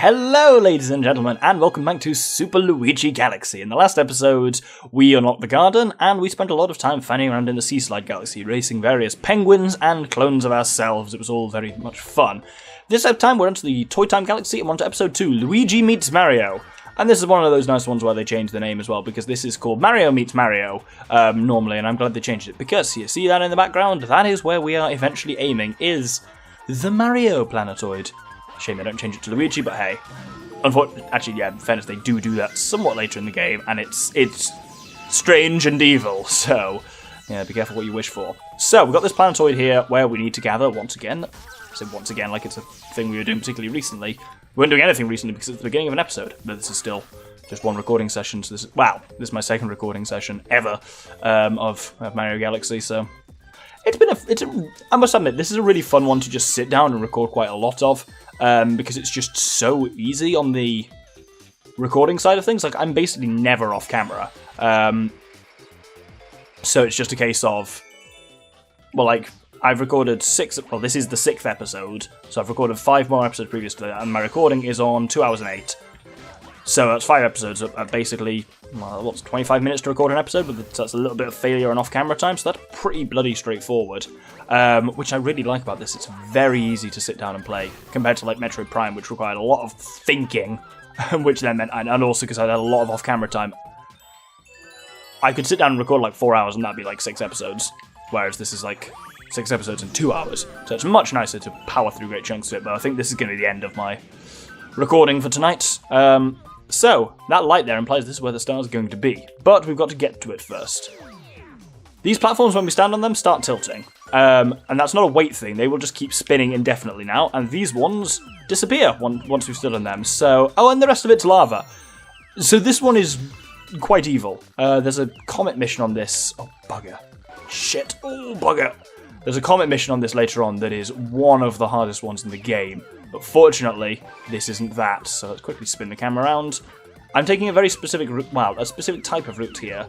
Hello ladies and gentlemen, and welcome back to Super Luigi Galaxy. In the last episode, we unlocked the garden, and we spent a lot of time fanning around in the Seaslide Galaxy, racing various penguins and clones of ourselves. It was all very much fun. This time we're into the Toy Time Galaxy, and we're on to episode 2, Luigi Meets Mario. And this is one of those nice ones where they changed the name as well, because this is called Mario Meets Mario, normally, and I'm glad they changed it, because you see that in the background? That is where we are eventually aiming, is the Mario Planetoid. Shame they don't change it to Luigi, but hey. Actually, yeah, in fairness, they do that somewhat later in the game, and it's strange and evil, so yeah, be careful what you wish for. So, we've got this planetoid here where we need to gather once again. I say once again like it's a thing we were doing particularly recently. We weren't doing anything recently because it's the beginning of an episode, but this is still just one recording session, so this is my second recording session ever of Mario Galaxy, so I must admit, this is a really fun one to just sit down and record quite a lot of, because it's just so easy on the recording side of things. Like, I'm basically never off camera, so it's just a case of, well, like, I've recorded this is the 6th episode, so I've recorded 5 more episodes previous to that, and my recording is on 2 hours and 8. So that's 5 episodes at basically, well, what's 25 minutes to record an episode, but that's a little bit of failure and off-camera time, so that's pretty bloody straightforward. Which I really like about this. It's very easy to sit down and play, compared to like Metroid Prime, which required a lot of thinking, which then meant, and also because I had a lot of off-camera time, I could sit down and record like 4 hours and that'd be like 6 episodes, whereas this is like 6 episodes in 2 hours. So it's much nicer to power through great chunks of it, but I think this is going to be the end of my recording for tonight. So, that light there implies this is where the star is going to be, but we've got to get to it first. These platforms, when we stand on them, start tilting, and that's not a weight thing, they will just keep spinning indefinitely now, and these ones disappear once we've stood on them, so... Oh, and the rest of it's lava. So this one is quite evil. There's a comet mission on this... Oh, bugger. Shit. Oh, bugger. There's a comet mission on this later on that is one of the hardest ones in the game. But fortunately, this isn't that, so let's quickly spin the camera around. I'm taking a very specific route, a specific type of route here,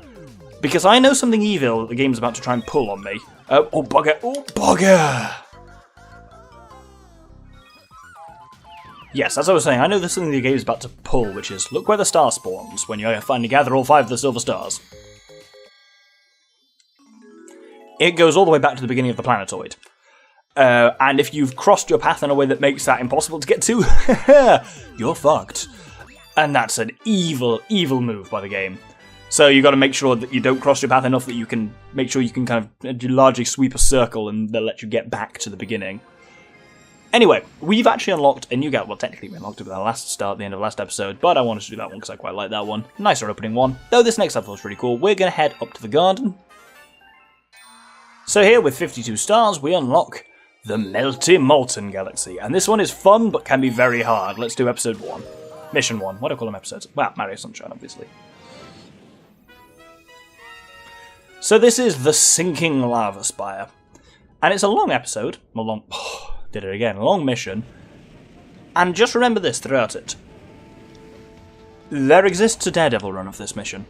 because I know something evil the game's about to try and pull on me. Oh, bugger! Oh, bugger! Yes, as I was saying, I know there's something the game's about to pull, which is, look where the star spawns, when you finally gather all 5 of the silver stars. It goes all the way back to the beginning of the planetoid. And if you've crossed your path in a way that makes that impossible to get to, you're fucked. And that's an evil, evil move by the game. So you've got to make sure that you don't cross your path enough that you can make sure you can kind of largely sweep a circle and they'll let you get back to the beginning. Anyway, we've actually unlocked a new galaxy. Well, technically we unlocked it with our last start at the end of the last episode, but I wanted to do that one because I quite like that one. Nicer opening one. Though this next level is pretty cool. We're going to head up to the garden. So here, with 52 stars, we unlock the Melty Molten Galaxy, and this one is fun, but can be very hard. Let's do episode 1. Mission 1. What do I call them episodes? Well, Mario Sunshine, obviously. So this is the Sinking Lava Spire. And it's a long episode. A long mission. And just remember this throughout it. There exists a Daredevil run of this mission.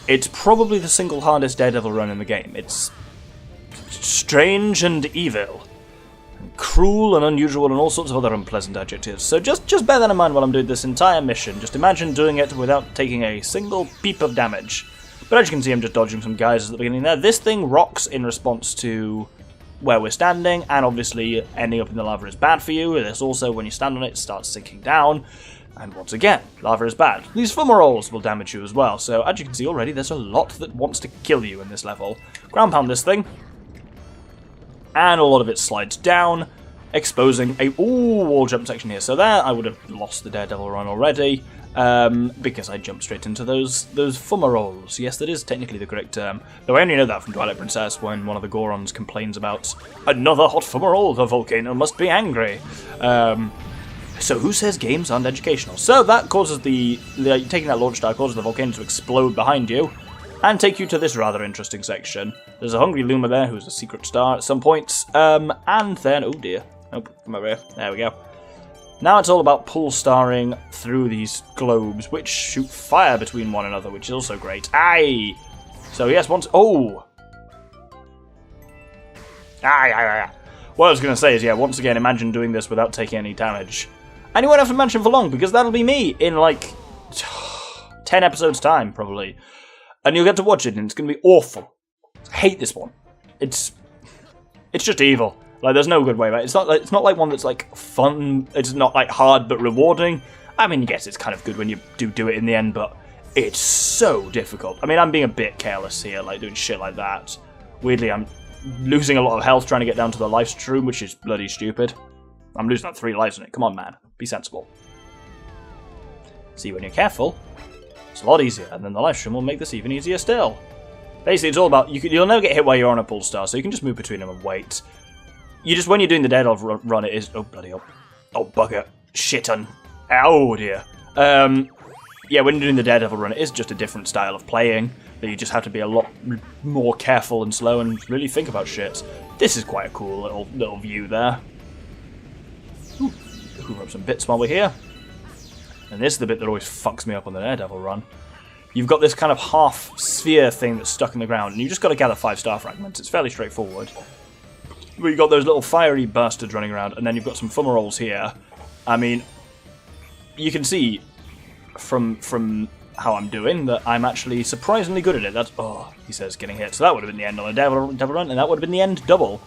It's probably the single hardest Daredevil run in the game. It's strange and evil, and cruel and unusual, and all sorts of other unpleasant adjectives. So just bear that in mind while I'm doing this entire mission. Just imagine doing it without taking a single peep of damage. But as you can see, I'm just dodging some guys at the beginning there. This thing rocks in response to where we're standing, and obviously ending up in the lava is bad for you. This also, when you stand on it, starts sinking down. And once again, lava is bad. These fumaroles will damage you as well, so as you can see already, there's a lot that wants to kill you in this level. Ground pound this thing. And a lot of it slides down, exposing a wall jump section here. So there, I would have lost the Daredevil run already, because I jumped straight into those fumaroles. Yes, that is technically the correct term. Though I only know that from Twilight Princess, when one of the Gorons complains about another hot fumarole, the volcano must be angry. So who says games aren't educational? So that causes taking that launch star causes the volcano to explode behind you, and take you to this rather interesting section. There's a hungry Luma there who's a secret star at some point, and then, oh dear, nope, come over here, there we go. Now it's all about pull starring through these globes, which shoot fire between one another, which is also great. Aye! So yes, once, oh! Aye. What I was going to say is, yeah, once again, imagine doing this without taking any damage. And you won't have to mention for long, because that'll be me in, like, 10 episodes' time, probably. And you'll get to watch it, and it's going to be awful. I hate this one. It's just evil. Like, there's no good way about it. It's not like one that's, like, fun. It's not, like, hard but rewarding. I mean, yes, it's kind of good when you do it in the end, but it's so difficult. I mean, I'm being a bit careless here, like, doing shit like that. Weirdly, I'm losing a lot of health trying to get down to the life stream, which is bloody stupid. I'm losing like 3 lives in it. Come on, man. Be sensible. See, when you're careful, it's a lot easier, and then the life stream will make this even easier still. Basically, it's all about, you'll never get hit while you're on a pull star, so you can just move between them and wait. When you're doing the Daredevil run, it is... Oh, bloody hell. Oh, bugger. Shit on... Oh, dear. Yeah, when you're doing the Daredevil run, it is just a different style of playing, that you just have to be a lot more careful and slow and really think about shit. This is quite a cool little view there. Ooh, hoover up some bits while we're here. And this is the bit that always fucks me up on the Daredevil run. You've got this kind of half sphere thing that's stuck in the ground, and you've just got to gather 5 star fragments. It's fairly straightforward. But you've got those little fiery bastards running around, and then you've got some fumaroles here. I mean, you can see from how I'm doing that I'm actually surprisingly good at it. That's, oh, he says getting hit. So that would have been the end on the Daredevil run, and that would have been the end double.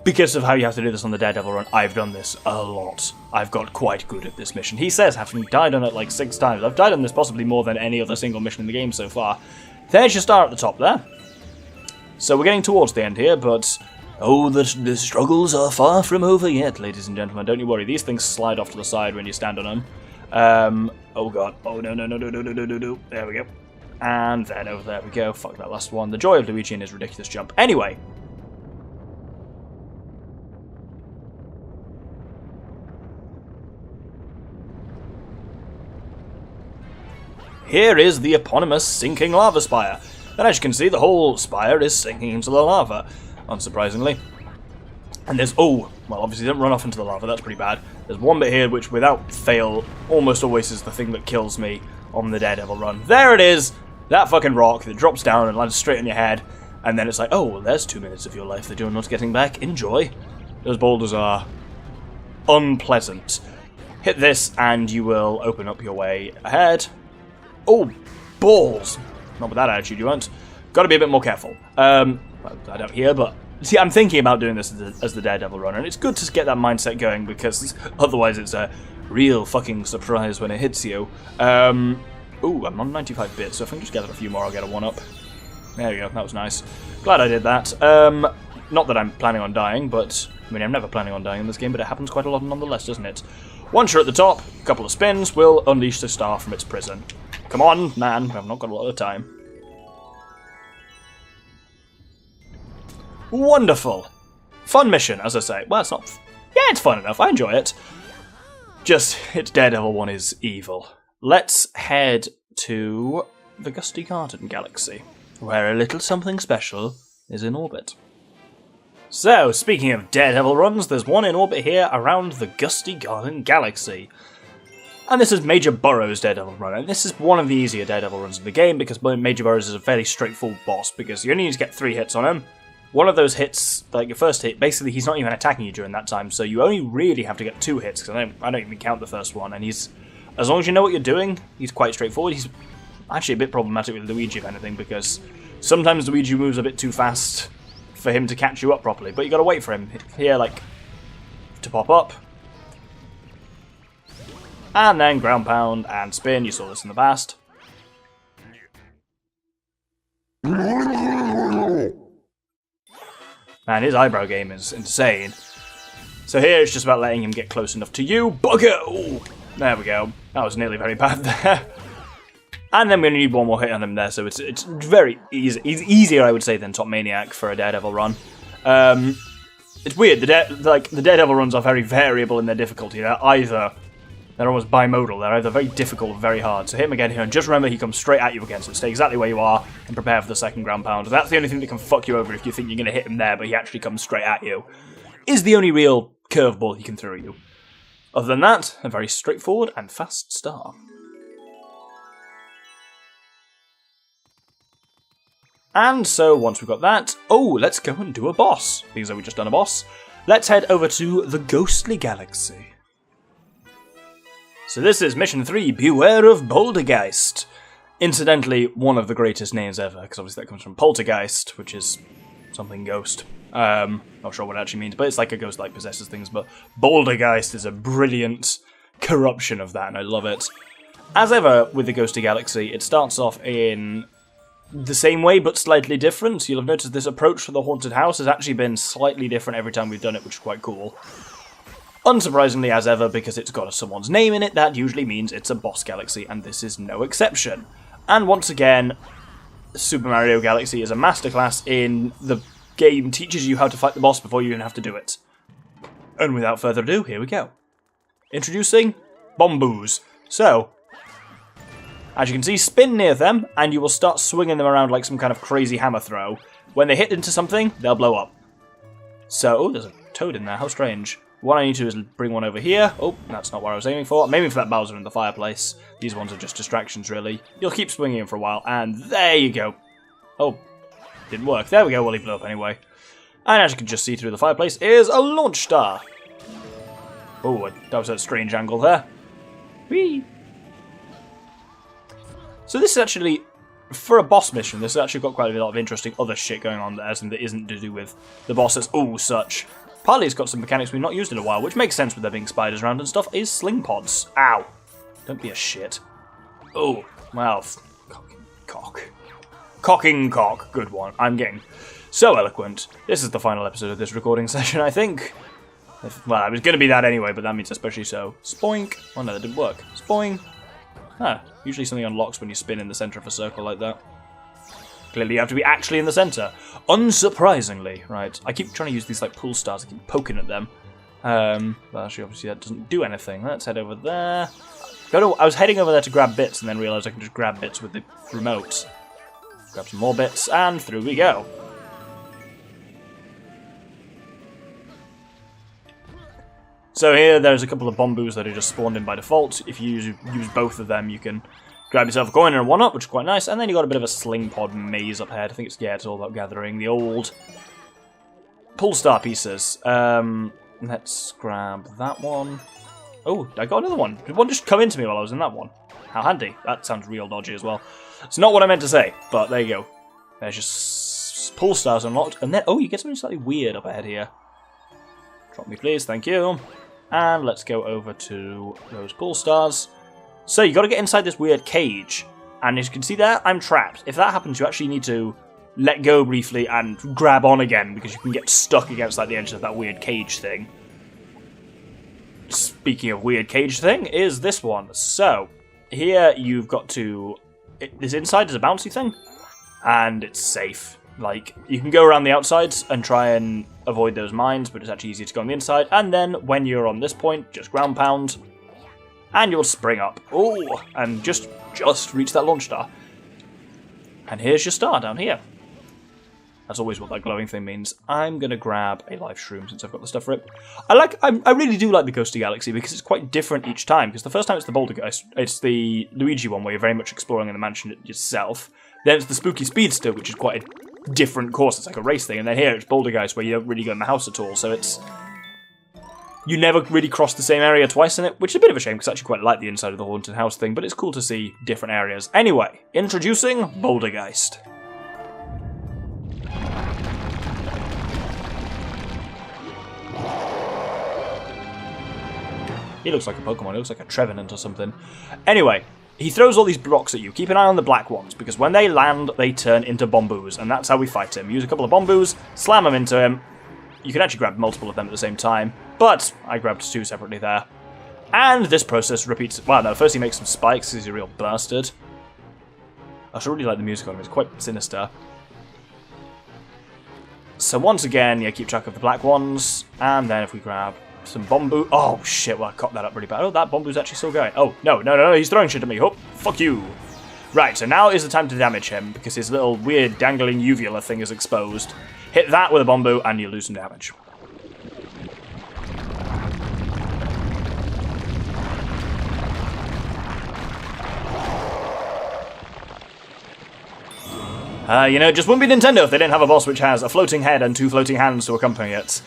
Because of how you have to do this on the Daredevil run, I've done this a lot. I've got quite good at this mission. He says, having died on it like 6 times. I've died on this possibly more than any other single mission in the game so far. There's your star at the top there. So we're getting towards the end here, but... Oh, the struggles are far from over yet, ladies and gentlemen. Don't you worry, these things slide off to the side when you stand on them. Oh god. Oh, no. There we go. And then over there we go. Fuck that last one. The joy of Luigi and his ridiculous jump. Anyway. Here is the eponymous sinking lava spire. And as you can see, the whole spire is sinking into the lava, unsurprisingly. And there's, oh, well, obviously don't run off into the lava, that's pretty bad. There's one bit here which, without fail, almost always is the thing that kills me on the Daredevil run. There it is! That fucking rock that drops down and lands straight on your head. And then it's like, oh, well, there's 2 minutes of your life that you're not getting back. Enjoy. Those boulders are unpleasant. Hit this and you will open up your way ahead. Oh, balls! Not with that attitude, you won't. Got to be a bit more careful. Well, I don't hear, but... See, I'm thinking about doing this as the Daredevil runner, and it's good to get that mindset going, because otherwise it's a real fucking surprise when it hits you. Ooh, I'm on 95 bits, so if I can just gather a few more, I'll get a 1-up. There we go, that was nice. Glad I did that. Not that I'm planning on dying, but... I mean, I'm never planning on dying in this game, but it happens quite a lot nonetheless, doesn't it? Once you're at the top, a couple of spins will unleash the star from its prison. Come on, man, I've not got a lot of time. Wonderful. Fun mission, as I say. Well, it's not... Yeah, it's fun enough. I enjoy it. Just, its Daredevil one is evil. Let's head to the Gusty Garden Galaxy, where a little something special is in orbit. So, speaking of Daredevil runs, there's one in orbit here around the Gusty Garden Galaxy. And this is Major Burrow's Daredevil run, and this is one of the easier Daredevil runs in the game, because Major Burrow's is a fairly straightforward boss, because you only need to get 3 hits on him. One of those hits, like your first hit, basically he's not even attacking you during that time, so you only really have to get 2 hits, because I don't even count the first one, and he's, as long as you know what you're doing, he's quite straightforward. He's actually a bit problematic with Luigi, if anything, because sometimes Luigi moves a bit too fast for him to catch you up properly, but you gotta wait for him here, like, to pop up. And then ground pound and spin, you saw this in the past. Man, his eyebrow game is insane. So here it's just about letting him get close enough to you. Bugger! Ooh, there we go. That was nearly very bad there. And then we only need 1 more hit on him there, so it's very easy. Easier, I would say, than Top Maniac for a Daredevil run. It's weird. The Daredevil runs are very variable in their difficulty. They're almost bimodal. They're either very difficult or very hard. So hit him again here, and just remember he comes straight at you again, so stay exactly where you are and prepare for the second ground pound. That's the only thing that can fuck you over if you think you're going to hit him there, but he actually comes straight at you. Is the only real curveball he can throw you. Other than that, a very straightforward and fast star. And so once we've got that, oh, let's go and do a boss. Because we've just done a boss. Let's head over to the Ghostly Galaxy. So this is Mission 3, Beware of Bouldergeist. Incidentally, one of the greatest names ever, because obviously that comes from poltergeist, which is something ghost. Not sure what it actually means, but it's like a ghost like possesses things, but Bouldergeist is a brilliant corruption of that, and I love it. As ever with the Ghosty Galaxy, it starts off in the same way, but slightly different. You'll have noticed this approach for the haunted house has actually been slightly different every time we've done it, which is quite cool. Unsurprisingly, as ever, because it's got someone's name in it, that usually means it's a boss galaxy, and this is no exception. And once again, Super Mario Galaxy is a masterclass in the game teaches you how to fight the boss before you even have to do it. And without further ado, here we go. Introducing Bomboos. So, as you can see, spin near them, and you will start swinging them around like some kind of crazy hammer throw. When they hit into something, they'll blow up. So, oh, there's a toad in there, how strange. What I need to do is bring one over here. Oh, that's not what I was aiming for. I'm aiming for that Bowser in the fireplace. These ones are just distractions, really. You'll keep swinging him for a while, and there you go. Oh, didn't work. There we go, well, he blew up anyway. And as you can just see through the fireplace is a launch star. Oh, that was a strange angle there. Whee! So this is actually, for a boss mission, this has actually got quite a lot of interesting other shit going on there, and that isn't to do with the bosses. Oh, such. Partly it's got some mechanics we've not used in a while, which makes sense with there being spiders around and stuff, is sling pods. Ow. Don't be a shit. Oh, well, Cocking cock. Good one. I'm getting so eloquent. This is the final episode of this recording session, I think. Well, it was going to be that anyway, but that means especially so. Spoink. Oh no, that didn't work. Spoing. Ah, usually something unlocks when you spin in the centre of a circle like that. Clearly you have to be actually in the centre. Unsurprisingly, right. I keep trying to use these like pull stars, I keep poking at them. But actually obviously that doesn't do anything. Let's head over there. I was heading over there to grab bits and then realised I can just grab bits with the remote. Grab some more bits and through we go. So here there's a couple of Bomboos that are just spawned in by default. If you use both of them you can grab yourself a coin and a 1-up, which is quite nice, and then you got a bit of a sling pod maze up ahead. I think it's all about gathering the old pull star pieces. Let's grab that one. Oh, I got another one. Did one just come into me while I was in that one? How handy. That sounds real dodgy as well. It's not what I meant to say, but there you go. There's just pull stars unlocked, and then, oh, you get something slightly weird up ahead here. Drop me please, thank you. And let's go over to those pull stars. So you got to get inside this weird cage, and as you can see there, I'm trapped. If that happens, you actually need to let go briefly and grab on again, because you can get stuck against like the edge of that weird cage thing. Speaking of weird cage thing, is this one. So, here you've got to... This inside is a bouncy thing, and it's safe. Like, you can go around the outsides and try and avoid those mines, but it's actually easier to go on the inside, and then when you're on this point, just ground pound, and you'll spring up. Oh, and just reach that launch star. And here's your star down here. That's always what that glowing thing means. I'm going to grab a life shroom since I've got the stuff for it. I really do like the Ghosty Galaxy because it's quite different each time. Because the first time it's the Bouldergeist, it's the Luigi one where you're very much exploring in the mansion yourself. Then it's the Spooky Speedster, which is quite a different course. It's like a race thing. And then here it's Bouldergeist where you don't really go in the house at all. So it's... You never really cross the same area twice in it, which is a bit of a shame because I actually quite like the inside of the haunted house thing. But it's cool to see different areas. Anyway, introducing Bouldergeist. He looks like a Pokemon, he looks like a Trevenant or something. Anyway, he throws all these blocks at you. Keep an eye on the black ones, because when they land, they turn into Bomboos, and that's how we fight him. Use a couple of Bomboos, slam them into him. You can actually grab multiple of them at the same time, but I grabbed two separately there. And this process repeats... Well, no, first he makes some spikes, because he's a real bastard. I should really like the music on him, it's quite sinister. So once again, yeah, keep track of the black ones, and then if we grab... some Bomboo. Oh shit, well I caught that up really bad. Oh, that Bomboo's actually still going. Oh, no, he's throwing shit at me. Oh, fuck you. Right, so now is the time to damage him, because his little weird dangling uvula thing is exposed. Hit that with a Bomboo, and you lose some damage. You know, it just wouldn't be Nintendo if they didn't have a boss which has a floating head and two floating hands to accompany it.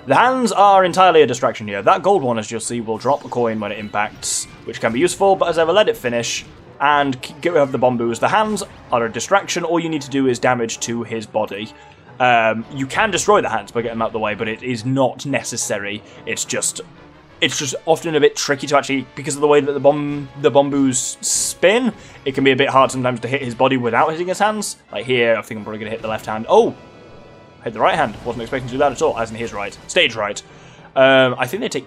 The hands are entirely a distraction here. That gold one, as you'll see, will drop a coin when it impacts, which can be useful, but as ever, let it finish and get rid of the Bombus. The hands are a distraction. All you need to do is damage to his body. You can destroy the hands by getting them out of the way, but it is not necessary. It's just often a bit tricky to actually, because of the way that the Bombus spin, it can be a bit hard sometimes to hit his body without hitting his hands. Like here, I think I'm probably going to hit the left hand. Oh! Hit the right hand. Wasn't expecting to do that at all, as in his right. Stage right. I think they take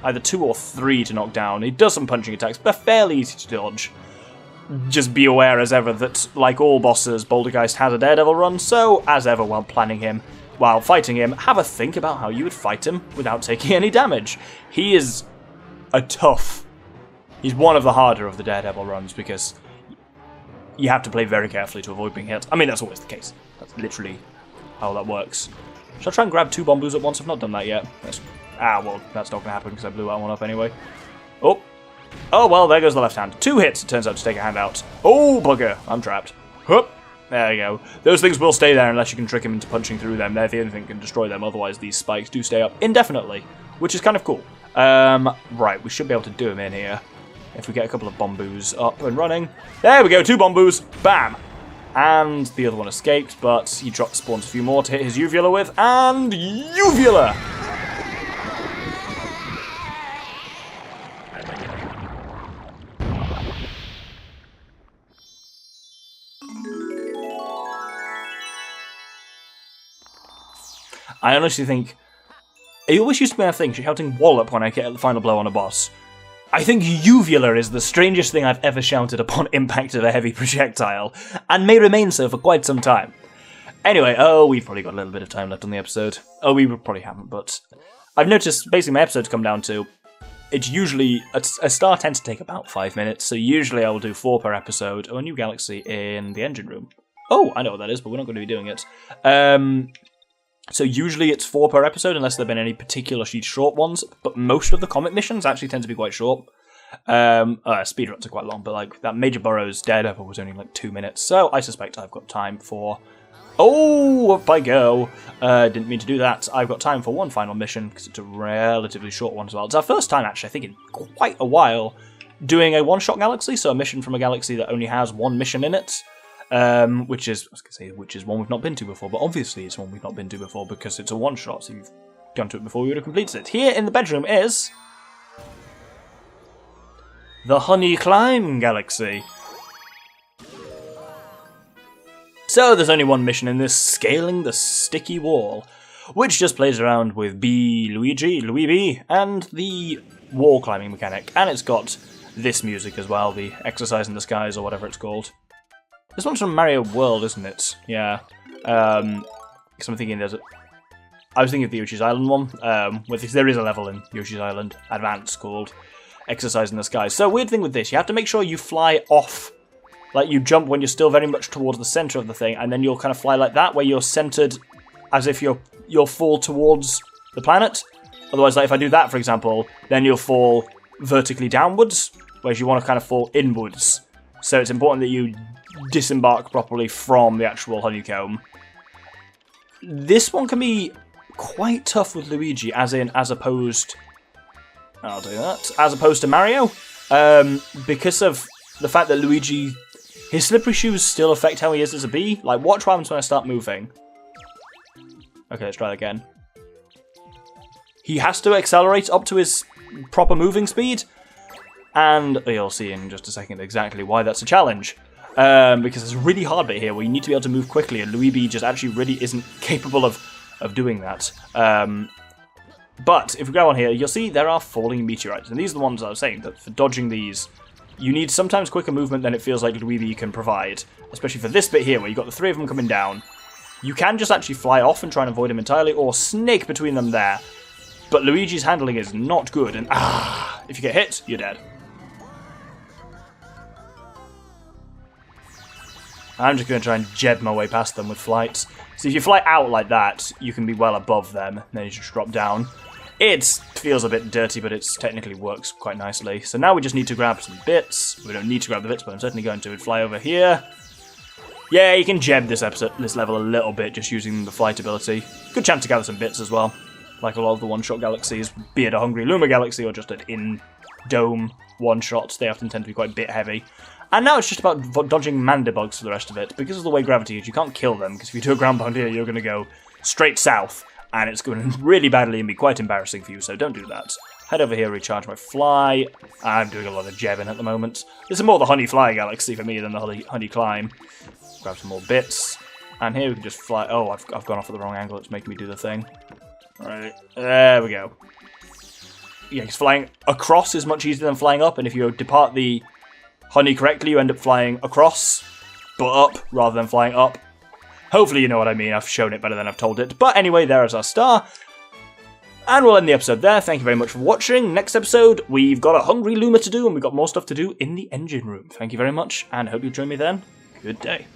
either 2 or 3 to knock down. He does some punching attacks, but they're fairly easy to dodge. Just be aware, as ever, that, like all bosses, Bouldergeist has a Daredevil run, so, as ever, while fighting him, have a think about how you would fight him without taking any damage. He is he's one of the harder of the Daredevil runs, because you have to play very carefully to avoid being hit. I mean, that's always the case. That's literally how that works. Shall I try and grab 2 Bombus at once? I've not done that yet. Well, that's not going to happen because I blew that one up anyway. Oh, well, there goes the left hand. 2 hits, it turns out, to take a hand out. Oh, bugger, I'm trapped. Hup. There you go. Those things will stay there unless you can trick him into punching through them. They're the only thing that can destroy them, otherwise these spikes do stay up indefinitely, which is kind of cool. Right, we should be able to do him in here. If we get a couple of Bombus up and running. There we go, 2 Bombus. Bam. And the other one escaped, but he spawns a few more to hit his uvula with, and uvula! I honestly think, it always used to be a thing, shouting wallop when I get the final blow on a boss. I think uvula is the strangest thing I've ever shouted upon impact of a heavy projectile, and may remain so for quite some time. Anyway, we've probably got a little bit of time left on the episode. We probably haven't, but I've noticed basically my episodes come down to, it's usually, a star tends to take about 5 minutes, so usually I will do 4 per episode, or a new galaxy in the engine room. Oh, I know what that is, but we're not going to be doing it. So usually it's 4 per episode, unless there have been any particularly short ones, but most of the comic missions actually tend to be quite short. Speedruns are quite long, but like that Major Burroughs Daredevil was only like 2 minutes, so I suspect I've got time for... Oh, up I go! Didn't mean to do that. I've got time for one final mission, because it's a relatively short one as well. It's our first time, actually, I think in quite a while, doing a one-shot galaxy, so a mission from a galaxy that only has one mission in it. Which is one we've not been to before, but obviously it's one we've not been to before because it's a one-shot, so you've gone to it before we would have completed it. Here in the bedroom is... the Honey Climb Galaxy. So there's only one mission in this, scaling the sticky wall, which just plays around with Luigi, and the wall climbing mechanic, and it's got this music as well, the Exercise in the Skies or whatever it's called. This one's from Mario World, isn't it? Yeah. Because I'm thinking I was thinking of the Yoshi's Island one. There is a level in Yoshi's Island Advance called Exercise in the Skies. So, weird thing with this, you have to make sure you fly off. Like, you jump when you're still very much towards the centre of the thing, and then you'll kind of fly like that, where you're centred as if you'll fall towards the planet. Otherwise, like, if I do that, for example, then you'll fall vertically downwards, whereas you want to kind of fall inwards. So it's important that you disembark properly from the actual honeycomb. This one can be quite tough with Luigi, as opposed... I'll do that. As opposed to Mario, because of the fact that Luigi... His slippery shoes still affect how he is as a bee. Like, watch what happens when I start moving. Okay, let's try that again. He has to accelerate up to his proper moving speed, and you'll see in just a second exactly why that's a challenge. Because there's a really hard bit here where you need to be able to move quickly, and Luigi just actually really isn't capable of doing that. But if we go on here, you'll see there are falling meteorites, and these are the ones I was saying, that for dodging these, you need sometimes quicker movement than it feels like Luigi can provide, especially for this bit here where you've got the 3 of them coming down. You can just actually fly off and try and avoid them entirely, or snake between them there, but Luigi's handling is not good, and if you get hit, you're dead. I'm just going to try and jeb my way past them with flights. So if you fly out like that, you can be well above them, then you just drop down. It feels a bit dirty, but it technically works quite nicely. So now we just need to grab some bits. We don't need to grab the bits, but I'm certainly going to fly over here. Yeah, you can jeb this level a little bit just using the flight ability. Good chance to gather some bits as well. like a lot of the one-shot galaxies, be it a Hungry Luma galaxy or just an in-dome one-shot. They often tend to be quite bit-heavy. And now it's just about dodging Mandibugs for the rest of it. Because of the way gravity is, you can't kill them, because if you do a ground pound here, you're going to go straight south, and it's going to really badly and be quite embarrassing for you, so don't do that. Head over here, recharge my fly. I'm doing a lot of jebbing at the moment. This is more the Honey Fly Galaxy for me than the Honey Climb. Grab some more bits. And here we can just fly. Oh, I've gone off at the wrong angle. It's making me do the thing. Alright, there we go. Yeah, because flying across is much easier than flying up, and if you depart the honey correctly, you end up flying across, but up, rather than flying up. Hopefully you know what I mean. I've shown it better than I've told it. But anyway, there is our star. And we'll end the episode there. Thank you very much for watching. Next episode, we've got a Hungry Luma to do, and we've got more stuff to do in the engine room. Thank you very much, and hope you join me then. Good day.